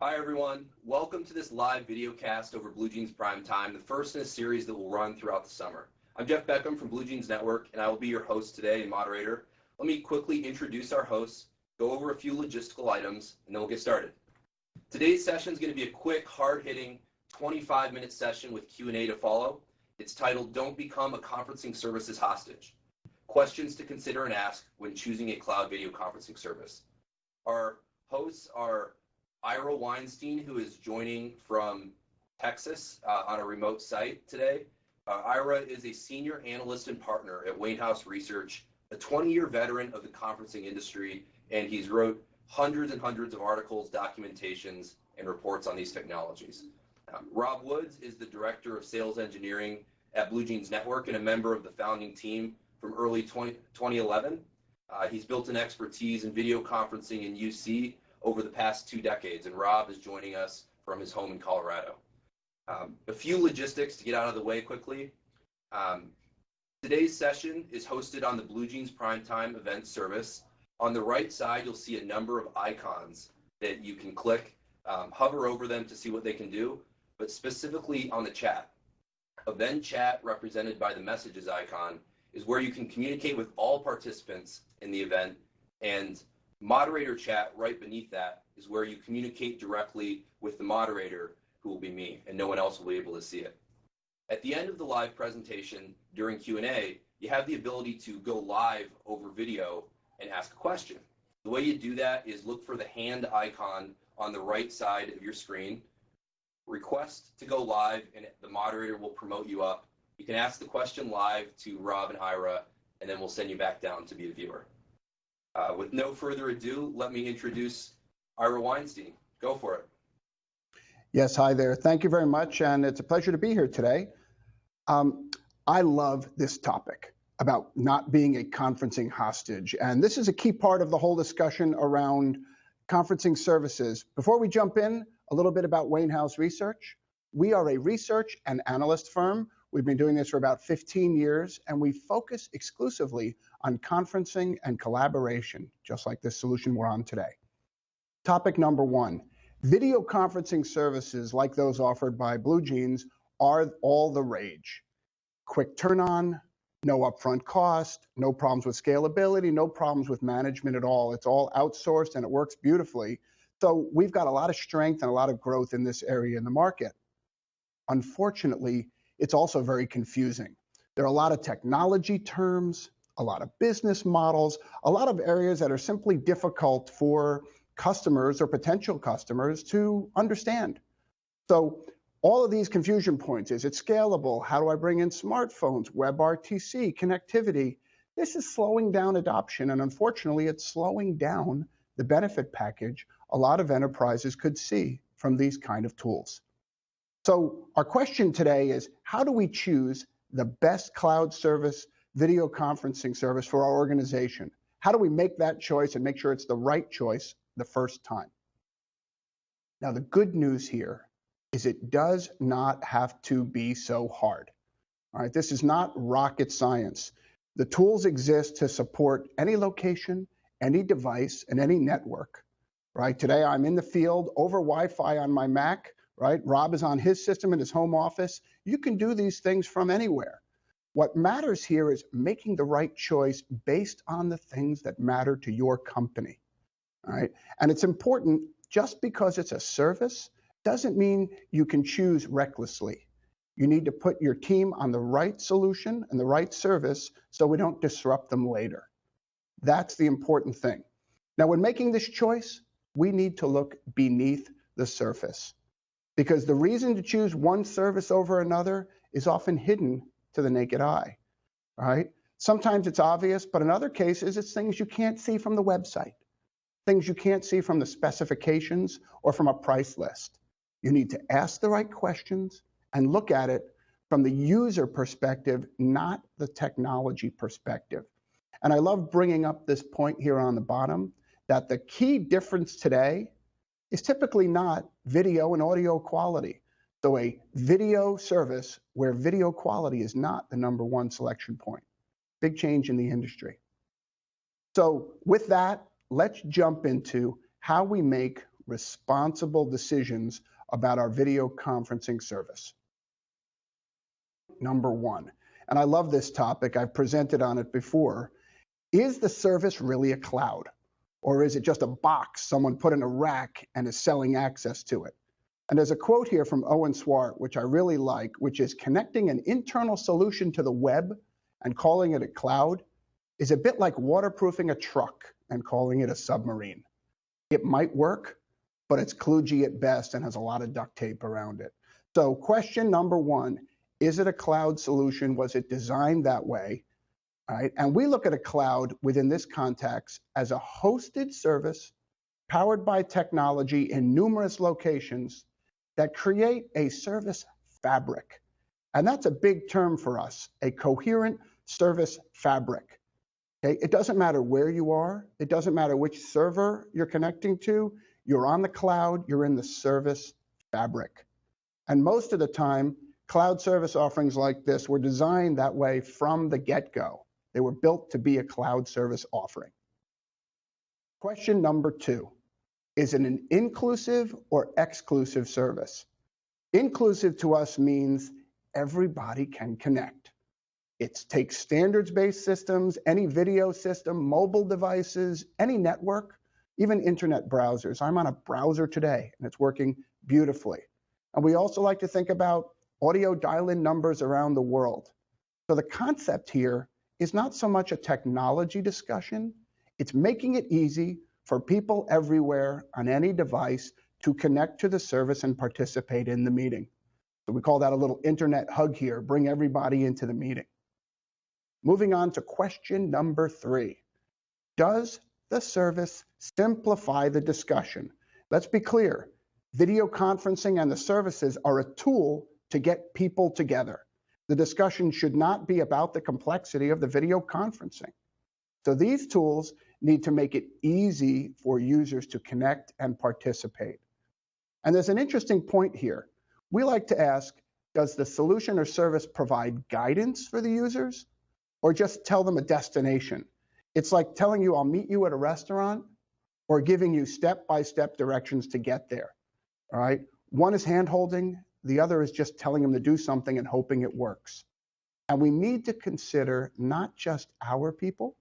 Hi everyone, welcome to this live videocast over BlueJeans Primetime, the first in a series that will run throughout the summer. I'm Jeff Beckham from BlueJeans Network, and I will be your host today and moderator. Let me quickly introduce our hosts, go over a few logistical items, and then we'll get started. Today's session is going to be a quick, hard-hitting, 25-minute session with Q&A to follow. It's titled, Don't Become a Conferencing Services Hostage. Questions to consider and ask when choosing a cloud video conferencing service. Our hosts are Ira Weinstein, who is joining from Texas on a remote site today. Ira is a senior analyst and partner at Wainhouse Research, a 20-year veteran of the conferencing industry, and he's wrote hundreds and hundreds of articles, documentations, and reports on these technologies. Rob Woods is the director of sales engineering at BlueJeans Network and a member of the founding team from early 2011. He's built an expertise in video conferencing in UC over the past 2 decades, and Rob is joining us from his home in Colorado. A few logistics to get out of the way quickly. Today's session is hosted on the BlueJeans Primetime event service. On the right side, you'll see a number of icons that you can click, hover over them to see what they can do, but specifically on the chat. Event chat, represented by the messages icon, is where you can communicate with all participants in the event, and moderator chat right beneath that is where you communicate directly with the moderator, who will be me, and no one else will be able to see it. At the end of the live presentation, during Q&A, you have the ability to go live over video and ask a question. The way you do that is look for the hand icon on the right side of your screen, request to go live, and the moderator will promote you up. You can ask the question live to Rob and Ira, and then we'll send you back down to be a viewer. With no further ado, let me introduce Ira Weinstein. Go for it. Yes, hi there. Thank you very much, and it's a pleasure to be here today. I love this topic about not being a conferencing hostage, and this is a key part of the whole discussion around conferencing services. Before we jump in, a little bit about Wainhouse Research. We are a research and analyst firm. We've been doing this for about 15 years, and we focus exclusively on conferencing and collaboration, just like this solution we're on today. Topic number 1, video conferencing services like those offered by BlueJeans are all the rage. Quick turn on, no upfront cost, no problems with scalability, no problems with management at all. It's all outsourced and it works beautifully. So we've got a lot of strength and a lot of growth in this area in the market. Unfortunately, it's also very confusing. There are a lot of technology terms, a lot of business models, a lot of areas that are simply difficult for customers or potential customers to understand. So all of these confusion points, is it scalable? How do I bring in smartphones, WebRTC, connectivity? This is slowing down adoption, and unfortunately, it's slowing down the benefit package a lot of enterprises could see from these kind of tools. So our question today is, how do we choose the best cloud service, video conferencing service for our organization? How do we make that choice and make sure it's the right choice the first time? Now, the good news here is it does not have to be so hard. All right, this is not rocket science. The tools exist to support any location, any device, and any network. Right? Today, I'm in the field over Wi-Fi on my Mac. Right? Rob is on his system in his home office. You can do these things from anywhere. What matters here is making the right choice based on the things that matter to your company. All right? And it's important, just because it's a service doesn't mean you can choose recklessly. You need to put your team on the right solution and the right service so we don't disrupt them later. That's the important thing. Now, when making this choice, we need to look beneath the surface, because the reason to choose one service over another is often hidden to the naked eye, right? Sometimes it's obvious, but in other cases, it's things you can't see from the website, things you can't see from the specifications or from a price list. You need to ask the right questions and look at it from the user perspective, not the technology perspective. And I love bringing up this point here on the bottom, that the key difference today is typically not video and audio quality. So a video service where video quality is not the #1 selection point. Big change in the industry. So with that, let's jump into how we make responsible decisions about our video conferencing service. Number one, and I love this topic, I've presented on it before, is the service really a cloud? Or is it just a box someone put in a rack and is selling access to it? And there's a quote here from Owen Swart, which I really like, which is connecting an internal solution to the web and calling it a cloud is a bit like waterproofing a truck and calling it a submarine. It might work, but it's kludgy at best and has a lot of duct tape around it. So question number one, is it a cloud solution? Was it designed that way? All right. And we look at a cloud within this context as a hosted service powered by technology in numerous locations that create a service fabric. And that's a big term for us, a coherent service fabric. Okay? It doesn't matter where you are. It doesn't matter which server you're connecting to. You're on the cloud. You're in the service fabric. And most of the time, cloud service offerings like this were designed that way from the get-go. They were built to be a cloud service offering. Question number two, is it an inclusive or exclusive service? Inclusive to us means everybody can connect. It takes standards-based systems, any video system, mobile devices, any network, even internet browsers. I'm on a browser today, and it's working beautifully. And we also like to think about audio dial-in numbers around the world. So the concept here is not so much a technology discussion, it's making it easy for people everywhere on any device to connect to the service and participate in the meeting. So we call that a little internet hug here, bring everybody into the meeting. Moving on to question number three. Does the service simplify the discussion? Let's be clear, video conferencing and the services are a tool to get people together. The discussion should not be about the complexity of the video conferencing. So these tools need to make it easy for users to connect and participate. And there's an interesting point here. We like to ask, does the solution or service provide guidance for the users or just tell them a destination? It's like telling you I'll meet you at a restaurant or giving you step-by-step directions to get there, all right? One is hand-holding, the other is just telling them to do something and hoping it works. And we need to consider not just our people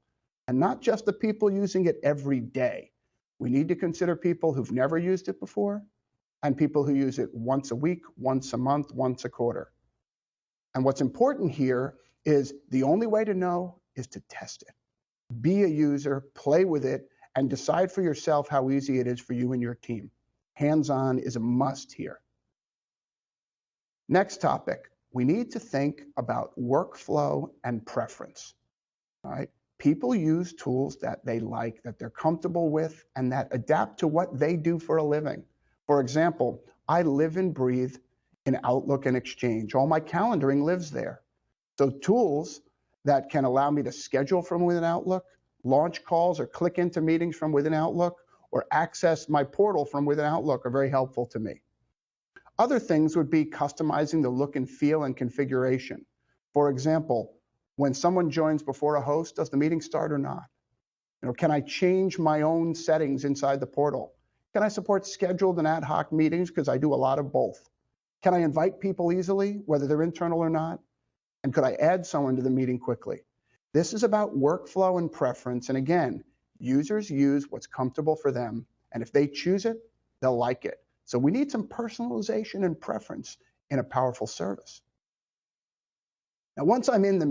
and not just the people using it every day. We need to consider people who've never used it before and people who use it once a week, once a month, once a quarter. And what's important here is the only way to know is to test it. Be a user, play with it, and decide for yourself how easy it is for you and your team. Hands-on is a must here. Next topic, we need to think about workflow and preference. All right? People use tools that they like, that they're comfortable with, and that adapt to what they do for a living. For example, I live and breathe in Outlook and Exchange. All my calendaring lives there. So tools that can allow me to schedule from within Outlook, launch calls or click into meetings from within Outlook, or access my portal from within Outlook are very helpful to me. Other things would be customizing the look and feel and configuration. For example, when someone joins before a host, does the meeting start or not? Can I change my own settings inside the portal? Can I support scheduled and ad hoc meetings? Because I do a lot of both. Can I invite people easily, whether they're internal or not? And could I add someone to the meeting quickly? This is about workflow and preference. And again, users use what's comfortable for them. And if they choose it, they'll like it. So we need some personalization and preference in a powerful service. Now, once I'm in the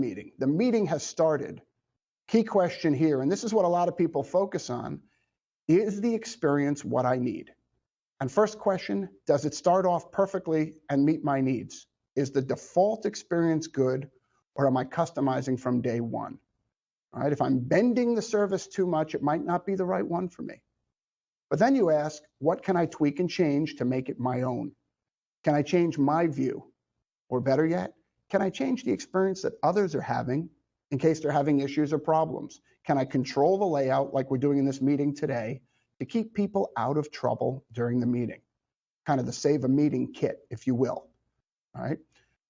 meeting has started. Key question here, and this is what a lot of people focus on, is the experience what I need? And first question, does it start off perfectly and meet my needs? Is the default experience good, or am I customizing from day one? All right, if I'm bending the service too much, it might not be the right one for me. But then you ask, what can I tweak and change to make it my own? Can I change my view? Or better yet, can I change the experience that others are having in case they're having issues or problems? Can I control the layout like we're doing in this meeting today to keep people out of trouble during the meeting? Kind of the save a meeting kit, if you will. All right.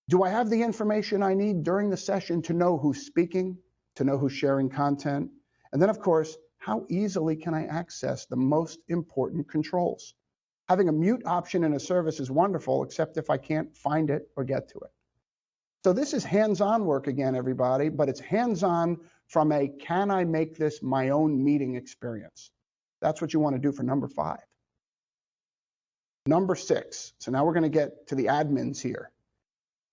Do I have the information I need during the session to know who's speaking, to know who's sharing content? And then, of course, how easily can I access the most important controls? Having a mute option in a service is wonderful, except if I can't find it or get to it. So this is hands-on work again, everybody, but it's hands-on from a can I make this my own meeting experience? That's what you want to do for number 5. Number 6, so now we're going to get to the admins here.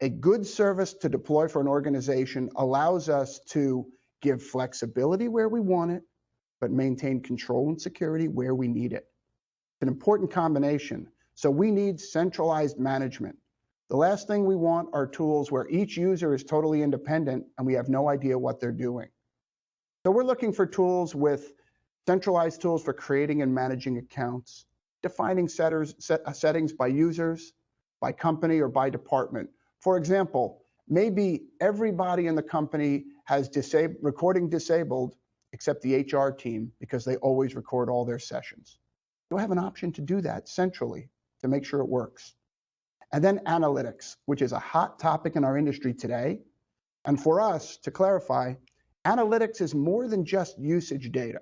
A good service to deploy for an organization allows us to give flexibility where we want it, but maintain control and security where we need it. It's an important combination. So we need centralized management. The last thing we want are tools where each user is totally independent and we have no idea what they're doing. So we're looking for tools with centralized tools for creating and managing accounts, defining settings by users, by company, or by department. For example, maybe everybody in the company has recording disabled except the HR team because they always record all their sessions. You'll have an option to do that centrally to make sure it works. And then analytics, which is a hot topic in our industry today. And for us, to clarify, analytics is more than just usage data.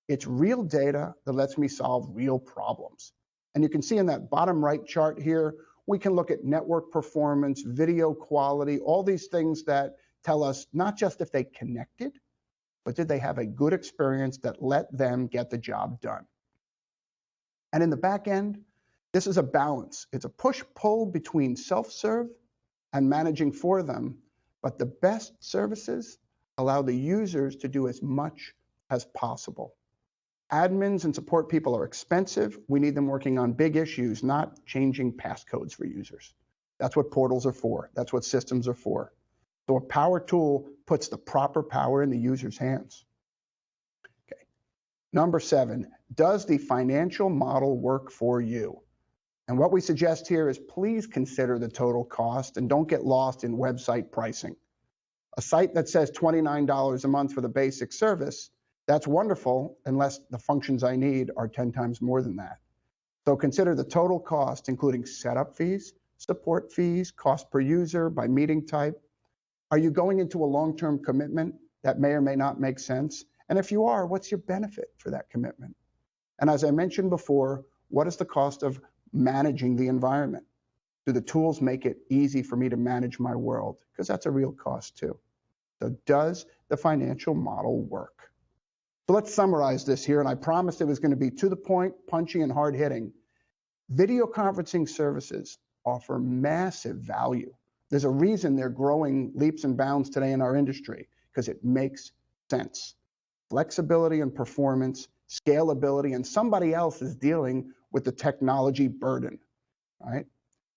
It's real data that lets me solve real problems. And you can see in that bottom right chart here, we can look at network performance, video quality, all these things that tell us not just if they connected, but did they have a good experience that let them get the job done. And in the back end, this is a balance. It's a push-pull between self-serve and managing for them, but the best services allow the users to do as much as possible. Admins and support people are expensive. We need them working on big issues, not changing passcodes for users. That's what portals are for. That's what systems are for. So a power tool puts the proper power in the user's hands. Okay. Number 7, does the financial model work for you? And what we suggest here is please consider the total cost and don't get lost in website pricing. A site that says $29 a month for the basic service, that's wonderful unless the functions I need are 10 times more than that. So consider the total cost, including setup fees, support fees, cost per user by meeting type. Are you going into a long-term commitment that may or may not make sense? And if you are, what's your benefit for that commitment? And as I mentioned before, what is the cost of managing the environment? Do the tools make it easy for me to manage my world? Because that's a real cost too. So does the financial model work? So let's summarize this here, and I promised it was going to be to the point, punchy, and hard-hitting. Video conferencing services offer massive value. There's a reason they're growing leaps and bounds today in our industry, because it makes sense. Flexibility and performance, scalability, and somebody else is dealing with the technology burden, right?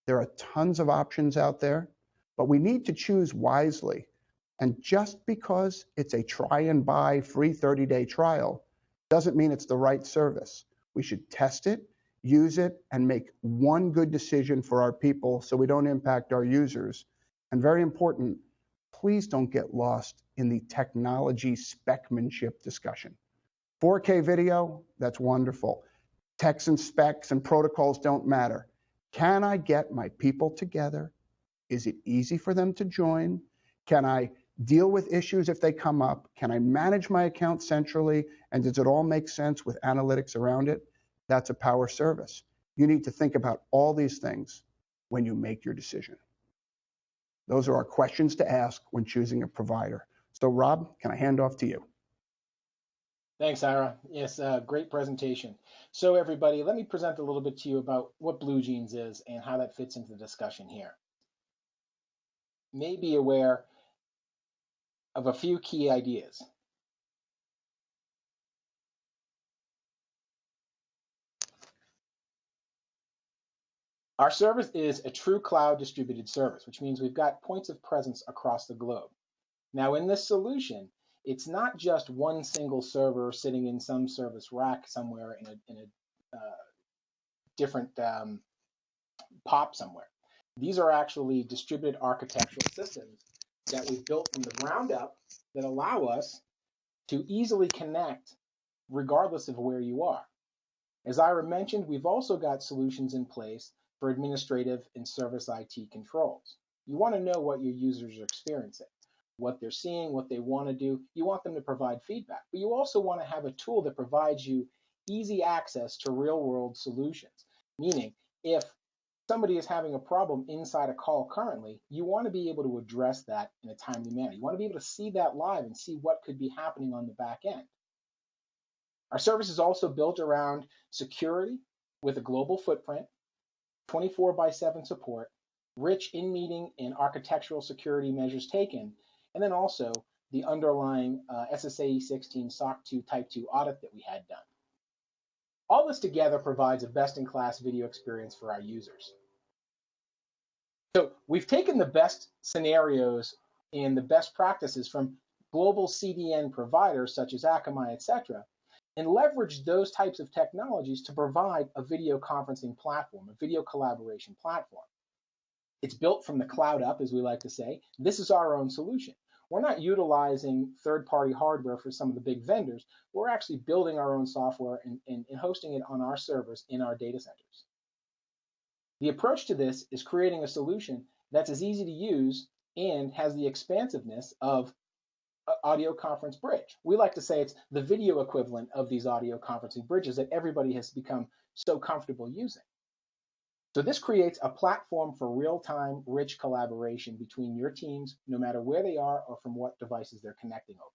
There are tons of options out there, but we need to choose wisely. And just because it's a try and buy free 30-day trial doesn't mean it's the right service. We should test it, use it, and make one good decision for our people so we don't impact our users. And very important, please don't get lost in the technology specmanship discussion. 4K video, that's wonderful. Techs and specs and protocols don't matter. Can I get my people together? Is it easy for them to join? Can I deal with issues if they come up? Can I manage my account centrally? And does it all make sense with analytics around it? That's a power service. You need to think about all these things when you make your decision. Those are our questions to ask when choosing a provider. So Rob, can I hand off to you? Thanks, Ira. Yes, great presentation. So everybody, let me present a little bit to you about what BlueJeans is and how that fits into the discussion here. You may be aware of a few key ideas. Our service is a true cloud distributed service, which means we've got points of presence across the globe. Now in this solution, it's not just one single server sitting in some service rack somewhere in a different POP somewhere. These are actually distributed architectural systems that we've built from the ground up that allow us to easily connect regardless of where you are. As Ira mentioned, we've also got solutions in place for administrative and service IT controls. You want to know what your users are experiencing, what they're seeing, what they want to do. You want them to provide feedback, but you also want to have a tool that provides you easy access to real-world solutions. Meaning, if somebody is having a problem inside a call currently, you want to be able to address that in a timely manner. You want to be able to see that live and see what could be happening on the back end. Our service is also built around security with a global footprint, 24/7 support, rich in-meeting and architectural security measures taken, and then also the underlying SSAE 16 SOC 2 Type 2 audit that we had done. All this together provides a best-in-class video experience for our users. So we've taken the best scenarios and the best practices from global CDN providers such as Akamai, etc., and leveraged those types of technologies to provide a video conferencing platform, a video collaboration platform. It's built from the cloud up, as we like to say. This is our own solution. We're not utilizing third-party hardware for some of the big vendors. We're actually building our own software and hosting it on our servers in our data centers. The approach to this is creating a solution that's as easy to use and has the expansiveness of an audio conference bridge. We like to say it's the video equivalent of these audio conferencing bridges that everybody has become so comfortable using. So this creates a platform for real-time, rich collaboration between your teams, no matter where they are or from what devices they're connecting over.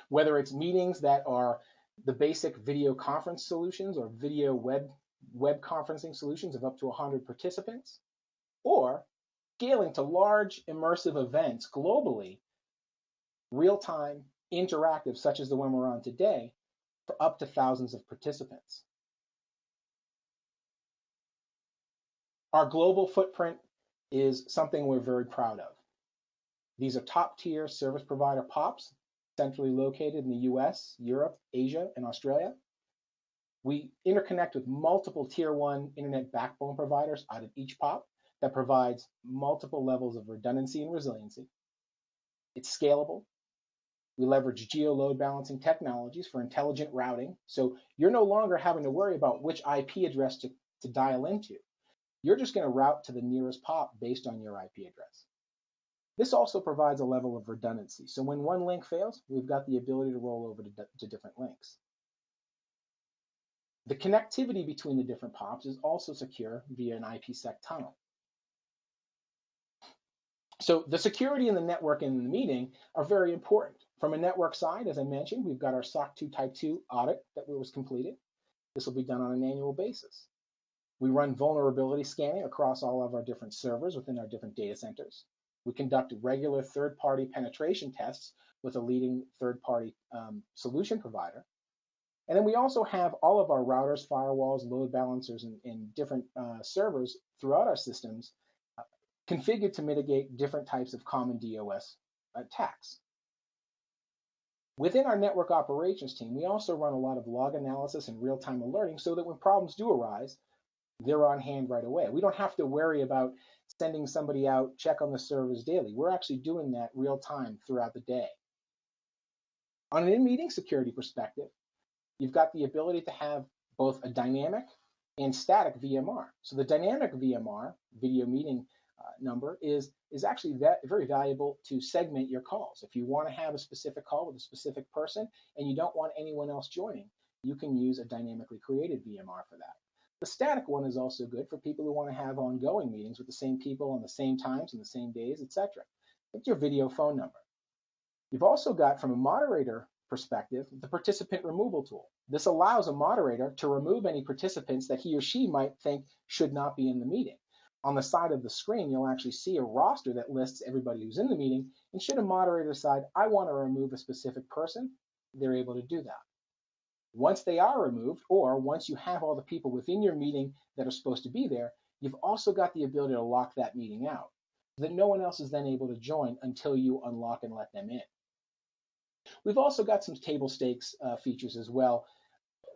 Whether it's meetings that are the basic video conference solutions or video web conferencing solutions of up to 100 participants, or scaling to large immersive events globally, real-time, interactive, such as the one we're on today, for up to thousands of participants. Our global footprint is something we're very proud of. These are top-tier service provider POPs, centrally located in the US, Europe, Asia, and Australia. We interconnect with multiple tier 1 internet backbone providers out of each POP that provides multiple levels of redundancy and resiliency. It's scalable. We leverage geo-load balancing technologies for intelligent routing, so you're no longer having to worry about which IP address to dial into. You're just going to route to the nearest POP based on your IP address. This also provides a level of redundancy. So when one link fails, we've got the ability to roll over to different links. The connectivity between the different POPs is also secure via an IPsec tunnel. So the security in the network and in the meeting are very important. From a network side, as I mentioned, we've got our SOC 2 Type 2 audit that was completed. This will be done on an annual basis. We run vulnerability scanning across all of our different servers within our different data centers. We conduct regular third-party penetration tests with a leading third-party solution provider. And then we also have all of our routers, firewalls, load balancers, and different servers throughout our systems configured to mitigate different types of common DOS attacks. Within our network operations team, we also run a lot of log analysis and real-time alerting so that when problems do arise, they're on hand right away. We don't have to worry about sending somebody out, check on the servers daily. We're actually doing that real time throughout the day. On an in-meeting security perspective, you've got the ability to have both a dynamic and static VMR. So the dynamic VMR, video meeting number, is actually very valuable to segment your calls. If you want to have a specific call with a specific person and you don't want anyone else joining, you can use a dynamically created VMR for that. The static one is also good for people who want to have ongoing meetings with the same people on the same times and the same days, etc. It's your video phone number. You've also got, from a moderator perspective, the participant removal tool. This allows a moderator to remove any participants that he or she might think should not be in the meeting. On the side of the screen, you'll actually see a roster that lists everybody who's in the meeting, and should a moderator decide, I want to remove a specific person, they're able to do that. Once they are removed, or once you have all the people within your meeting that are supposed to be there, you've also got the ability to lock that meeting out so that no one else is then able to join until you unlock and let them in. We've also got some table stakes features as well.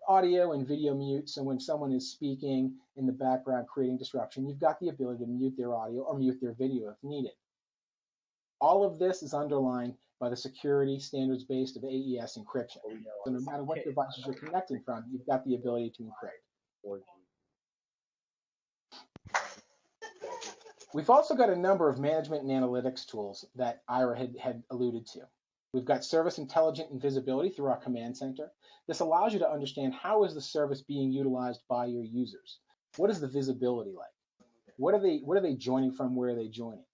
Audio and video mute, so when someone is speaking in the background creating disruption, you've got the ability to mute their audio or mute their video if needed. All of this is underlined by the security standards-based of AES encryption. So no matter what devices you're connecting from, you've got the ability to encrypt. We've also got a number of management and analytics tools that Ira had alluded to. We've got service intelligence and visibility through our command center. This allows you to understand how is the service being utilized by your users. What is the visibility like? What are they joining from? Where are they joining?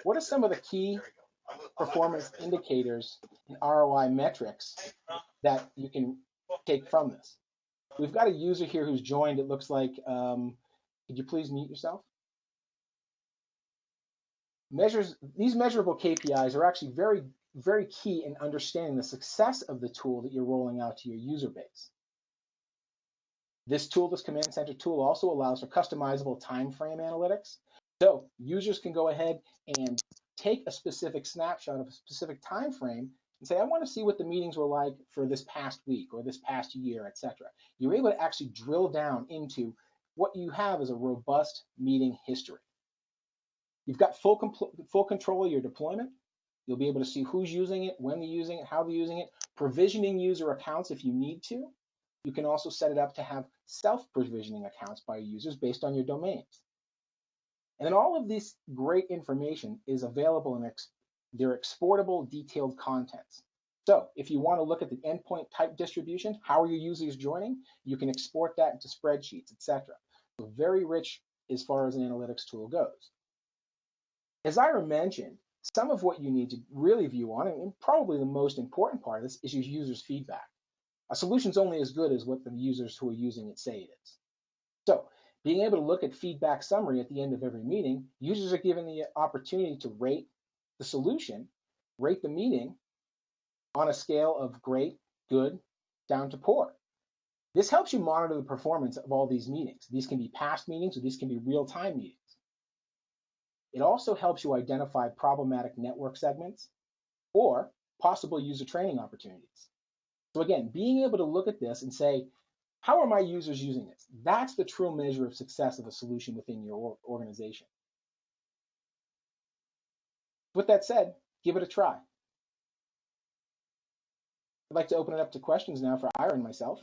What are some of the key performance indicators and ROI metrics that you can take from this? We've got a user here who's joined. It looks like, could you please mute yourself? These measurable KPIs are actually very, very key in understanding the success of the tool that you're rolling out to your user base. This tool, this command center tool, also allows for customizable time frame analytics. So users can go ahead and take a specific snapshot of a specific time frame and say, I want to see what the meetings were like for this past week or this past year, etc. You're able to actually drill down into what you have as a robust meeting history. You've got full control of your deployment. You'll be able to see who's using it, when they're using it, how they're using it, provisioning user accounts if you need to. You can also set it up to have self-provisioning accounts by users based on your domains. And then all of this great information is available in their exportable detailed contents. So if you want to look at the endpoint type distribution, how are your users joining? You can export that into spreadsheets, etc. So very rich as far as an analytics tool goes. As Ira mentioned, some of what you need to really view on, and probably the most important part of this, is your users' feedback. A solution's only as good as what the users who are using it say it is. So being able to look at feedback summary at the end of every meeting, users are given the opportunity to rate the solution, rate the meeting on a scale of great, good, down to poor. This helps you monitor the performance of all these meetings. These can be past meetings or these can be real-time meetings. It also helps you identify problematic network segments or possible user training opportunities. So again, being able to look at this and say, how are my users using this? That's the true measure of success of a solution within your organization. With that said, give it a try. I'd like to open it up to questions now for Ira and myself.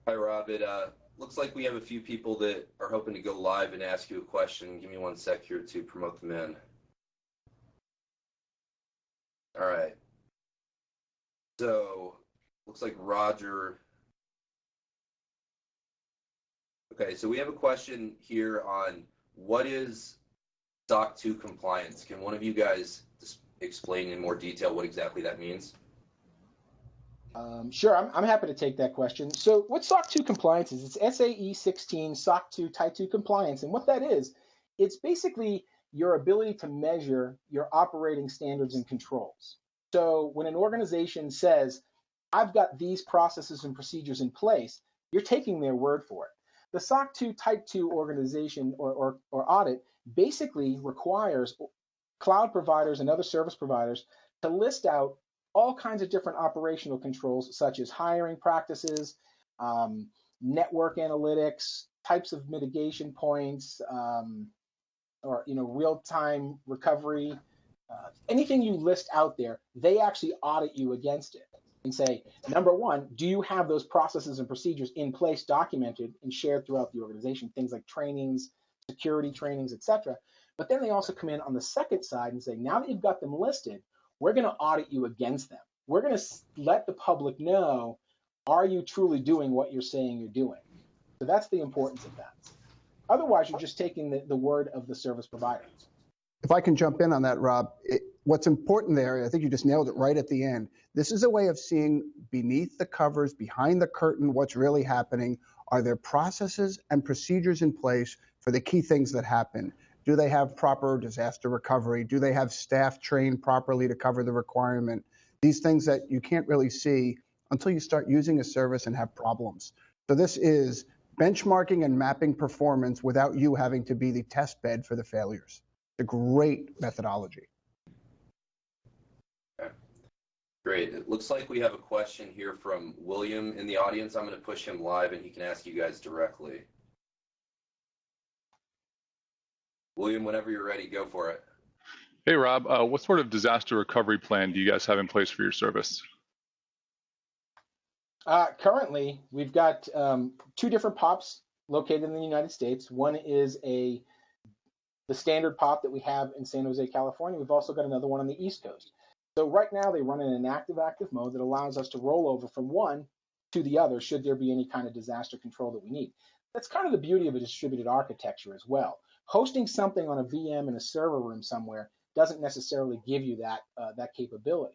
Hi, Rob. It looks like we have a few people that are hoping to go live and ask you a question. Give me 1 sec here to promote them in. All right. So, looks like Roger. Okay, so we have a question here on what is SOC 2 compliance. Can one of you guys just explain in more detail what exactly that means? Sure, I'm happy to take that question. So what SOC 2 compliance is, it's SAE 16 SOC 2 Type 2 compliance. And what that is, it's basically your ability to measure your operating standards and controls. So when an organization says, I've got these processes and procedures in place, you're taking their word for it. The SOC 2 Type 2 organization or audit basically requires cloud providers and other service providers to list out all kinds of different operational controls, such as hiring practices, network analytics, types of mitigation points, or real-time recovery. Anything you list out there, they actually audit you against it and say, number one, do you have those processes and procedures in place, documented and shared throughout the organization? Things like trainings, security trainings, etc. But then they also come in on the second side and say, now that you've got them listed, we're going to audit you against them. We're going to let the public know, are you truly doing what you're saying you're doing? So that's the importance of that. Otherwise, you're just taking the word of the service provider. If I can jump in on that, Rob, what's important there, I think you just nailed it right at the end. This is a way of seeing beneath the covers, behind the curtain, what's really happening. Are there processes and procedures in place for the key things that happen? Do they have proper disaster recovery? Do they have staff trained properly to cover the requirement? These things that you can't really see until you start using a service and have problems. So this is benchmarking and mapping performance without you having to be the test bed for the failures. It's a great methodology. Okay. Great. It looks like we have a question here from William in the audience. I'm going to push him live and he can ask you guys directly. William, whenever you're ready, go for it. Hey, Rob, what sort of disaster recovery plan do you guys have in place for your service? Currently, we've got two different POPs located in the United States. One is the standard POP that we have in San Jose, California. We've also got another one on the East Coast. So right now they run in an active mode that allows us to roll over from one to the other should there be any kind of disaster control that we need. That's kind of the beauty of a distributed architecture as well. Hosting something on a VM in a server room somewhere doesn't necessarily give you that capability.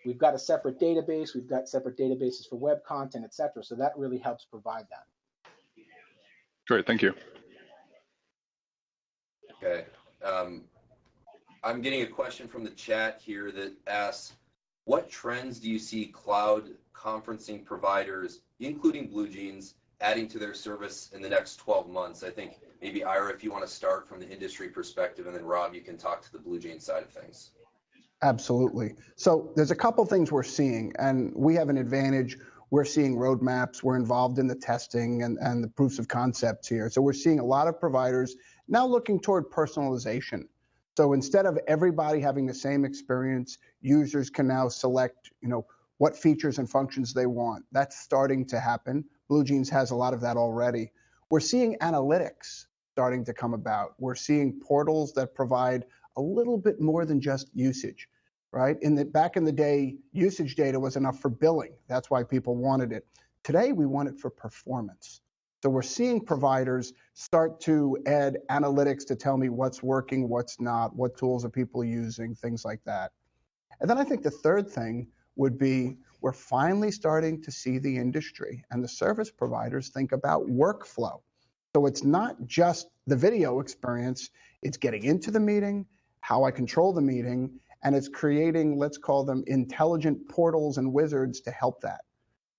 We've got a separate database. We've got separate databases for web content, et cetera. So that really helps provide that. Great, thank you. Okay. I'm getting a question from the chat here that asks, what trends do you see cloud conferencing providers, including BlueJeans, adding to their service in the next 12 months? I think maybe Ira, if you want to start from the industry perspective, and then Rob, you can talk to the BlueJeans side of things. Absolutely. So there's a couple things we're seeing, and we have an advantage. We're seeing roadmaps. We're involved in the testing and the proofs of concepts here. So we're seeing a lot of providers now looking toward personalization. So instead of everybody having the same experience, users can now select, what features and functions they want. That's starting to happen. BlueJeans has a lot of that already. We're seeing analytics starting to come about. We're seeing portals that provide a little bit more than just usage, right? Back in the day, usage data was enough for billing. That's why people wanted it. Today, we want it for performance. So we're seeing providers start to add analytics to tell me what's working, what's not, what tools are people using, things like that. And then I think the third thing would be we're finally starting to see the industry and the service providers think about workflow. So it's not just the video experience, it's getting into the meeting, how I control the meeting, and it's creating, let's call them intelligent portals and wizards to help that.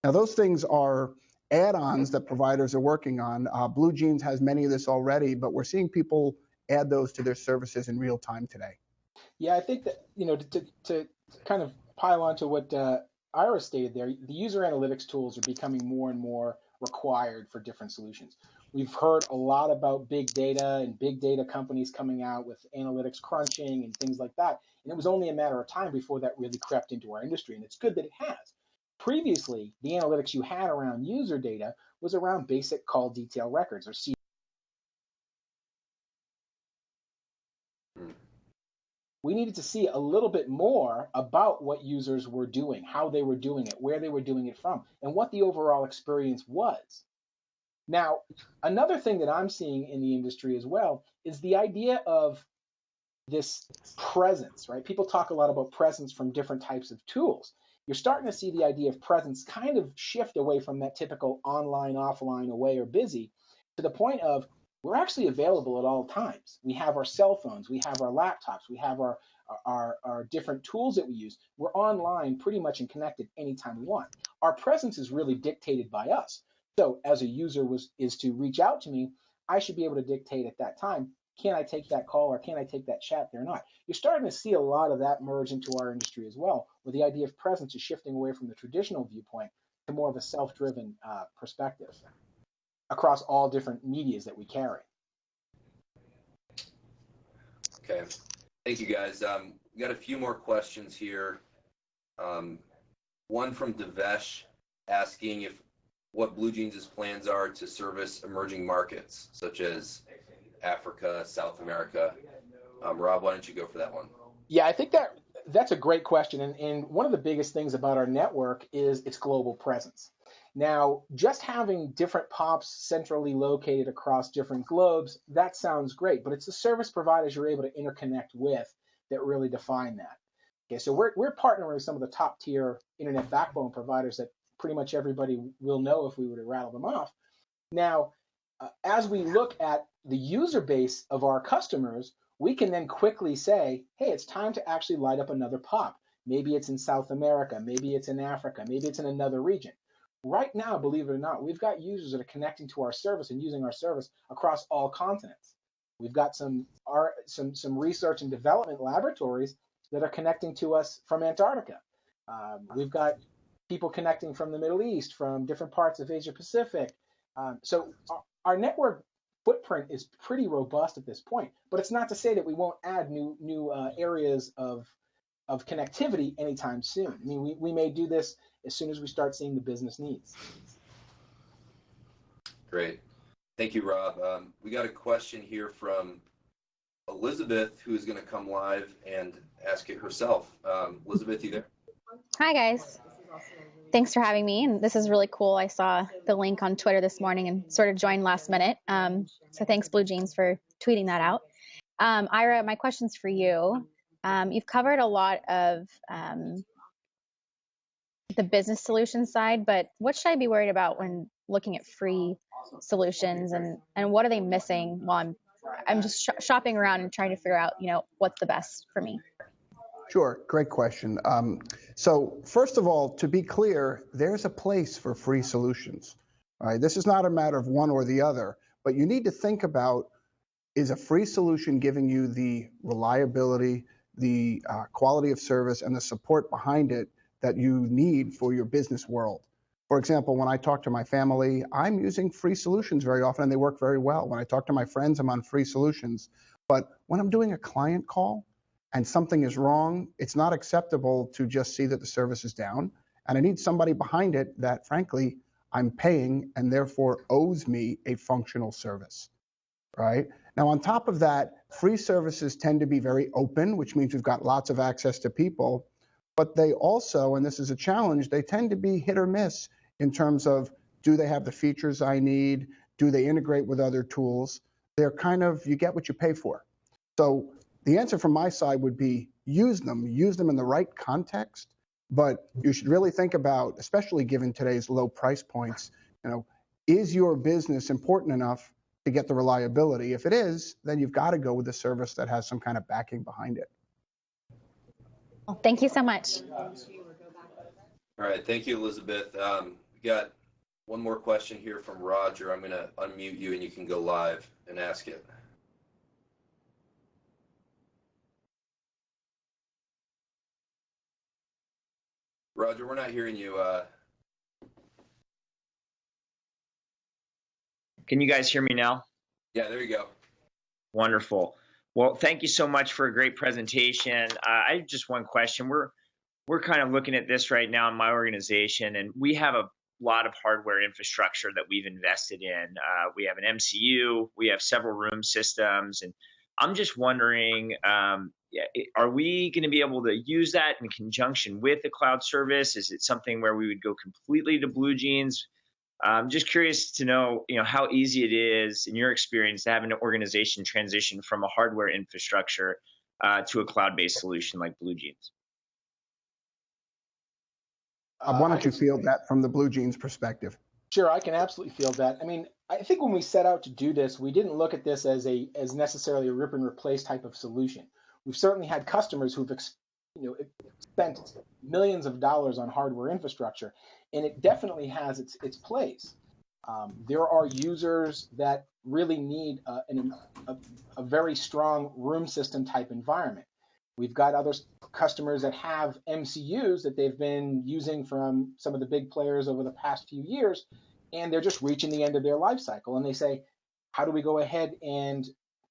Now those things are add-ons that providers are working on. BlueJeans has many of this already, but we're seeing people add those to their services in real time today. Yeah, I think that, to kind of pile on to what Ira stated there, the user analytics tools are becoming more and more required for different solutions. We've heard a lot about big data and big data companies coming out with analytics crunching and things like that. And it was only a matter of time before that really crept into our industry. And it's good that it has. Previously, the analytics you had around user data was around basic call detail records, or C. We needed to see a little bit more about what users were doing, how they were doing it, where they were doing it from, and what the overall experience was. Now, another thing that I'm seeing in the industry as well is the idea of this presence, right? People talk a lot about presence from different types of tools. You're starting to see the idea of presence kind of shift away from that typical online, offline, away, or busy to the point of we're actually available at all times. We have our cell phones, we have our laptops, we have our different tools that we use. We're online pretty much and connected anytime we want. Our presence is really dictated by us. So as a user is to reach out to me, I should be able to dictate at that time, can I take that call or can I take that chat or not? You're starting to see a lot of that merge into our industry as well, where the idea of presence is shifting away from the traditional viewpoint to more of a self-driven perspective across all different medias that we carry. Okay, thank you guys. We got a few more questions here. One from Devesh asking what BlueJeans' plans are to service emerging markets such as Africa, South America. Rob, why don't you go for that one? Yeah, I think that's a great question. And one of the biggest things about our network is its global presence. Now, just having different POPs centrally located across different globes, that sounds great, but it's the service providers you're able to interconnect with that really define that. Okay, so we're partnering with some of the top tier internet backbone providers that pretty much everybody will know if we were to rattle them off. Now, as we look at the user base of our customers, we can then quickly say, hey, it's time to actually light up another POP. Maybe it's in South America, maybe it's in Africa, maybe it's in another region. Right now, believe it or not, we've got users that are connecting to our service and using our service across all continents. We've got some research and development laboratories that are connecting to us from Antarctica. We've got people connecting from the Middle East, from different parts of Asia Pacific. So our network footprint is pretty robust at this point, but it's not to say that we won't add new areas of of connectivity anytime soon. I mean, we may do this as soon as we start seeing the business needs. Great. Thank you, Rob. We got a question here from Elizabeth, who's going to come live and ask it herself. Elizabeth, you there? Hi, guys. Thanks for having me. And this is really cool. I saw the link on Twitter this morning and sort of joined last minute. So thanks, BlueJeans, for tweeting that out. Ira, my question's for you. You've covered a lot of the business solution side, but what should I be worried about when looking at free solutions, and what are they missing while I'm just shopping around and trying to figure out, what's the best for me? Sure, great question. So first of all, to be clear, there's a place for free solutions. All right, this is not a matter of one or the other, but you need to think about, is a free solution giving you the reliability, the quality of service, and the support behind it that you need for your business world? For example, when I talk to my family, I'm using free solutions very often, and they work very well. When I talk to my friends, I'm on free solutions. But when I'm doing a client call and something is wrong, it's not acceptable to just see that the service is down. And I need somebody behind it that, frankly, I'm paying and therefore owes me a functional service, right? Now, on top of that, free services tend to be very open, which means we've got lots of access to people. But they also, and this is a challenge, they tend to be hit or miss in terms of, do they have the features I need? Do they integrate with other tools? They're kind of, you get what you pay for. So the answer from my side would be use them in the right context, but you should really think about, especially given today's low price points, is your business important enough to get the reliability? If it is, then you've got to go with a service that has some kind of backing behind it. Well, thank you so much. All right, thank you, Elizabeth. We got one more question here from Roger. I'm going to unmute you and you can go live and ask it. Roger, we're not hearing you. Can you guys hear me now? Yeah, there you go. Wonderful. Well, thank you so much for a great presentation. I have just one question. We're kind of looking at this right now in my organization, and we have a lot of hardware infrastructure that we've invested in. We have an MCU, we have several room systems, and I'm just wondering, are we going to be able to use that in conjunction with the cloud service? Is it something where we would go completely to BlueJeans? I'm just curious to know, how easy it is in your experience to have an organization transition from a hardware infrastructure to a cloud-based solution like BlueJeans. Why don't you field that from the BlueJeans perspective? Sure, I can absolutely field that. I mean, I think when we set out to do this, we didn't look at this as necessarily a rip and replace type of solution. We've certainly had customers who've spent millions of dollars on hardware infrastructure, and it definitely has its place. There are users that really need a very strong room system type environment. We've got other customers that have MCUs that they've been using from some of the big players over the past few years, and they're just reaching the end of their life cycle. And they say, how do we go ahead and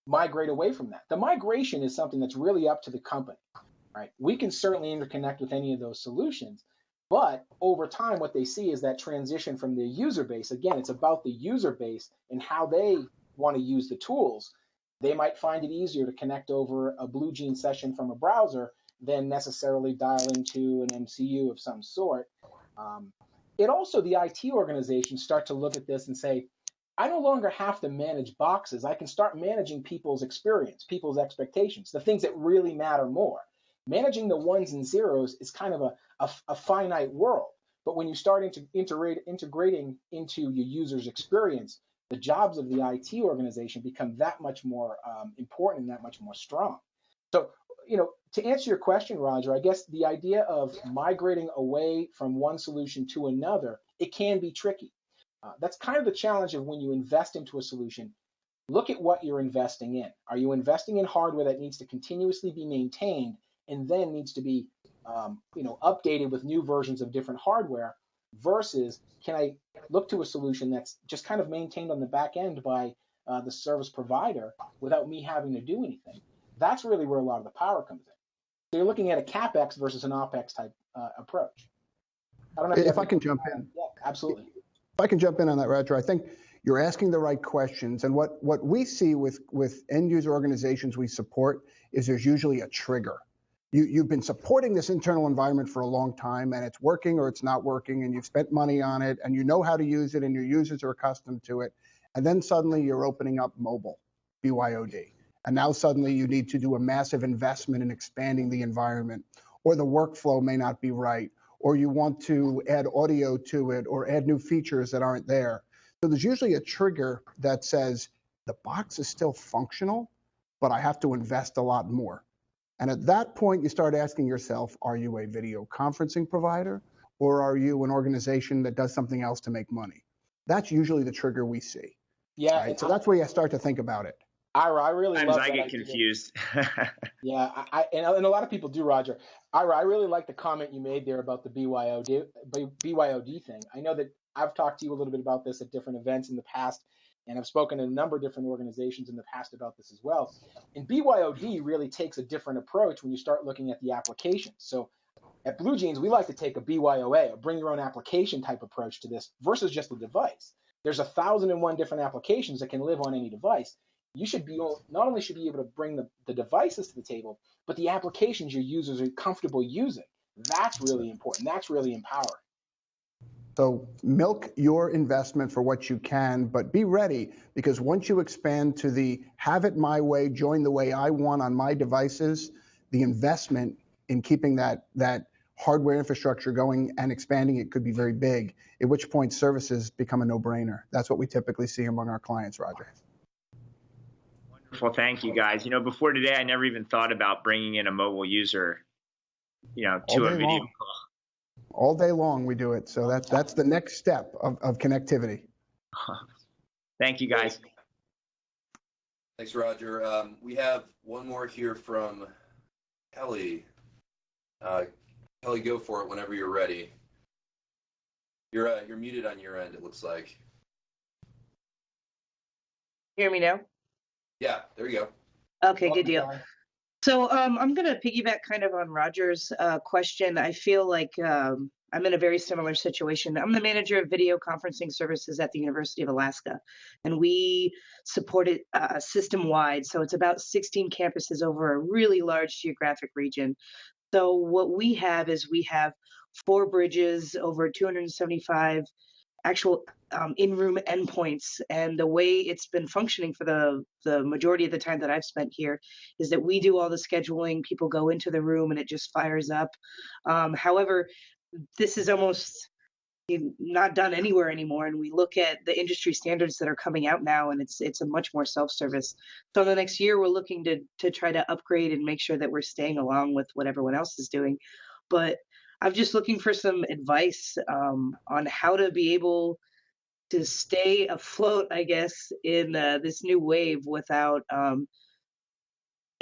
migrate away from that? The migration is something that's really up to the company, right? We can certainly interconnect with any of those solutions, but over time, what they see is that transition from the user base. Again, it's about the user base and how they want to use the tools. They might find it easier to connect over a BlueJeans session from a browser than necessarily dial into an MCU of some sort. It also, the IT organizations start to look at this and say, I no longer have to manage boxes. I can start managing people's experience, people's expectations, the things that really matter more. Managing the ones and zeros is kind of a finite world. But when you start integrating into your user's experience, the jobs of the IT organization become that much more important and that much more strong. So, to answer your question, Roger, I guess the idea of migrating away from one solution to another, it can be tricky. That's kind of the challenge of when you invest into a solution. Look at what you're investing in. Are you investing in hardware that needs to continuously be maintained and then needs to be updated with new versions of different hardware, versus can I look to a solution that's just kind of maintained on the back end by the service provider without me having to do anything? That's really where a lot of the power comes in. So you're looking at a CapEx versus an OpEx type approach. I don't know If I can jump in. Yeah, absolutely. If I can jump in on that, Roger, I think you're asking the right questions. And what we see with end user organizations we support is there's usually a trigger. You've been supporting this internal environment for a long time, and it's working or it's not working, and you've spent money on it, and you know how to use it, and your users are accustomed to it. And then suddenly you're opening up mobile, BYOD. And now suddenly you need to do a massive investment in expanding the environment, or the workflow may not be right, or you want to add audio to it or add new features that aren't there. So there's usually a trigger that says the box is still functional, but I have to invest a lot more. And at that point, you start asking yourself, are you a video conferencing provider, or are you an organization that does something else to make money? That's usually the trigger we see. Yeah. Right? So that's where you start to think about it. Ira, I really Sometimes love I that get idea. confused. Yeah, and a lot of people do, Roger. Ira, I really like the comment you made there about the BYOD thing. I know that I've talked to you a little bit about this at different events in the past, and I've spoken to a number of different organizations in the past about this as well. And BYOD really takes a different approach when you start looking at the applications. So at BlueJeans, we like to take a BYOA, a bring your own application type approach to this versus just a device. There's 1,001 different applications that can live on any device. You should be not only should be able to bring the devices to the table, but the applications your users are comfortable using. That's really important. That's really empowering. So milk your investment for what you can, but be ready, because once you expand to the have it my way, join the way I want on my devices, the investment in keeping that hardware infrastructure going and expanding it could be very big, at which point services become a no-brainer. That's what we typically see among our clients, Roger. Wonderful. Thank you, guys. Before today, I never even thought about bringing in a mobile user, to a video call. All day long we do it. So that's the next step of connectivity. Thank you, guys. Thanks, Roger. We have one more here from Kelly. Kelly, go for it whenever you're ready. You're muted on your end, it looks like. Hear me now? Yeah, there you go. Okay, good deal. So I'm going to piggyback kind of on Roger's question. I feel like I'm in a very similar situation. I'm the manager of video conferencing services at the University of Alaska, and we support it system-wide. So it's about 16 campuses over a really large geographic region. So what we have is we have 4 bridges, over 275 actual in-room endpoints, and the way it's been functioning for the majority of the time that I've spent here is that we do all the scheduling. People go into the room and it just fires up. However, this is almost not done anywhere anymore, and we look at the industry standards that are coming out now, and it's a much more self-service. So the next year we're looking to try to upgrade and make sure that we're staying along with what everyone else is doing. But I'm just looking for some advice on how to be able to stay afloat, I guess, in this new wave without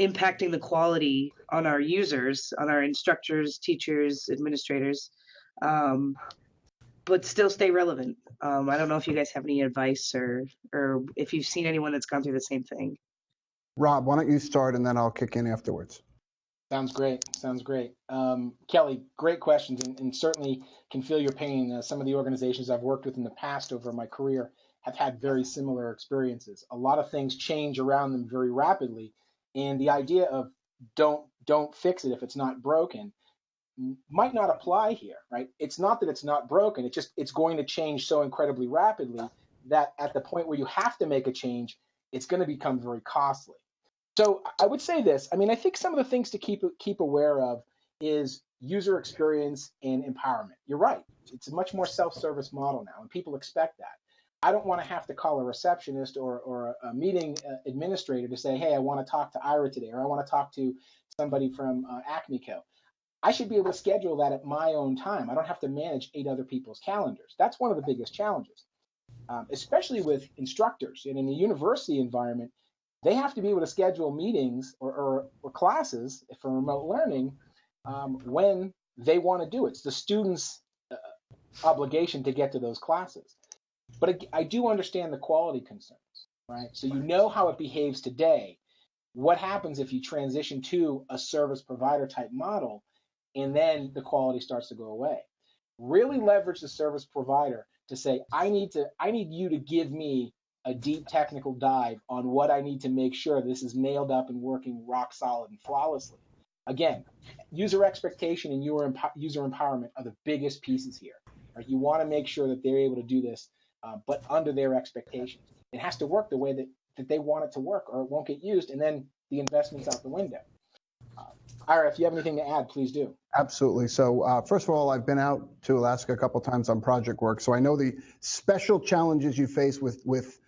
impacting the quality on our users, on our instructors, teachers, administrators, but still stay relevant. I don't know if you guys have any advice or if you've seen anyone that's gone through the same thing. Rob, why don't you start and then I'll kick in afterwards. Sounds great. Sounds great. Kelly, great questions, and certainly can feel your pain. Some of the organizations I've worked with in the past over my career have had very similar experiences. A lot of things change around them very rapidly, and the idea of don't fix it if it's not broken might not apply here, right? It's not that it's not broken. It's going to change so incredibly rapidly that at the point where you have to make a change, it's going to become very costly. So I would say this. I mean, I think some of the things to keep aware of is user experience and empowerment. You're right. It's a much more self-service model now, and people expect that. I don't want to have to call a receptionist or a meeting administrator to say, hey, I want to talk to Ira today, or I want to talk to somebody from AcmeCo. I should be able to schedule that at my own time. I don't have to manage 8 other people's calendars. That's one of the biggest challenges, especially with instructors. And in the university environment, they have to be able to schedule meetings or classes for remote learning when they want to do it. It's the student's obligation to get to those classes. But I do understand the quality concerns, right? So you know how it behaves today. What happens if you transition to a service provider type model and then the quality starts to go away? Really leverage the service provider to say, I need you to give me a deep technical dive on what I need to make sure this is nailed up and working rock solid and flawlessly. Again, user expectation and user empowerment are the biggest pieces here. Right? You want to make sure that they're able to do this, but under their expectations. It has to work the way that they want it to work, or it won't get used, and then the investment's out the window. Ira, if you have anything to add, please do. Absolutely. So first of all, I've been out to Alaska a couple times on project work, so I know the special challenges you face with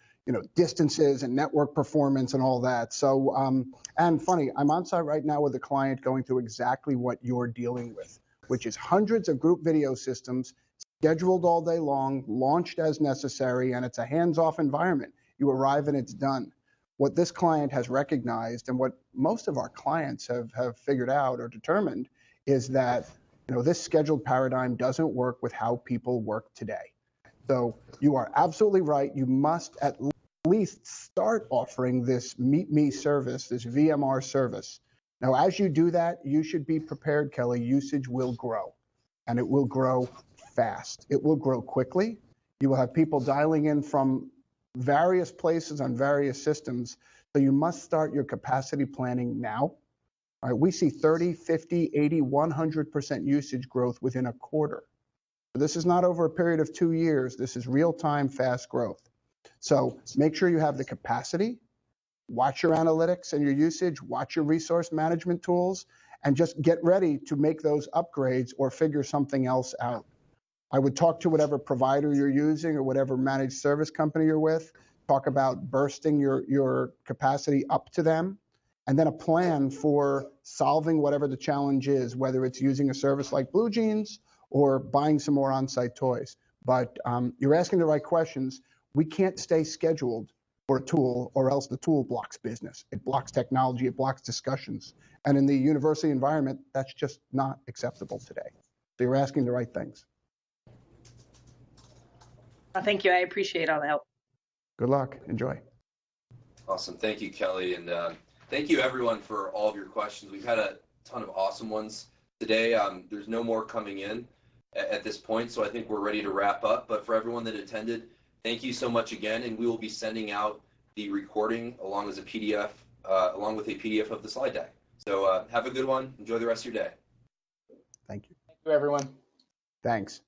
distances and network performance and all that. So and funny, I'm on site right now with a client going through exactly what you're dealing with, which is hundreds of group video systems scheduled all day long, launched as necessary, and it's a hands-off environment. You arrive and it's done. What this client has recognized, and what most of our clients have figured out or determined, is that this scheduled paradigm doesn't work with how people work today. So you are absolutely right. You must at least start offering this Meet Me service, this VMR service. Now, as you do that, you should be prepared, Kelly. Usage will grow, and it will grow fast. It will grow quickly. You will have people dialing in from various places on various systems, so you must start your capacity planning now. All right, we see 30, 50, 80, 100% usage growth within a quarter. This is not over a period of 2 years. This is real-time, fast growth. So make sure you have the capacity, watch your analytics and your usage, watch your resource management tools, and just get ready to make those upgrades or figure something else out. I would talk to whatever provider you're using or whatever managed service company you're with, talk about bursting your capacity up to them, and then a plan for solving whatever the challenge is, whether it's using a service like BlueJeans or buying some more on-site toys. But you're asking the right questions. We can't stay scheduled for a tool, or else the tool blocks business. It blocks technology, it blocks discussions. And in the university environment, that's just not acceptable today. So you're asking the right things. Thank you. I appreciate all the help. Good luck. Enjoy. Awesome. Thank you, Kelly. And thank you, everyone, for all of your questions. We've had a ton of awesome ones today. There's no more coming in at this point, so I think we're ready to wrap up. But for everyone that attended, thank you so much again. And we will be sending out the recording along with a PDF of the slide deck. So have a good one. Enjoy the rest of your day. Thank you. Thank you, everyone. Thanks.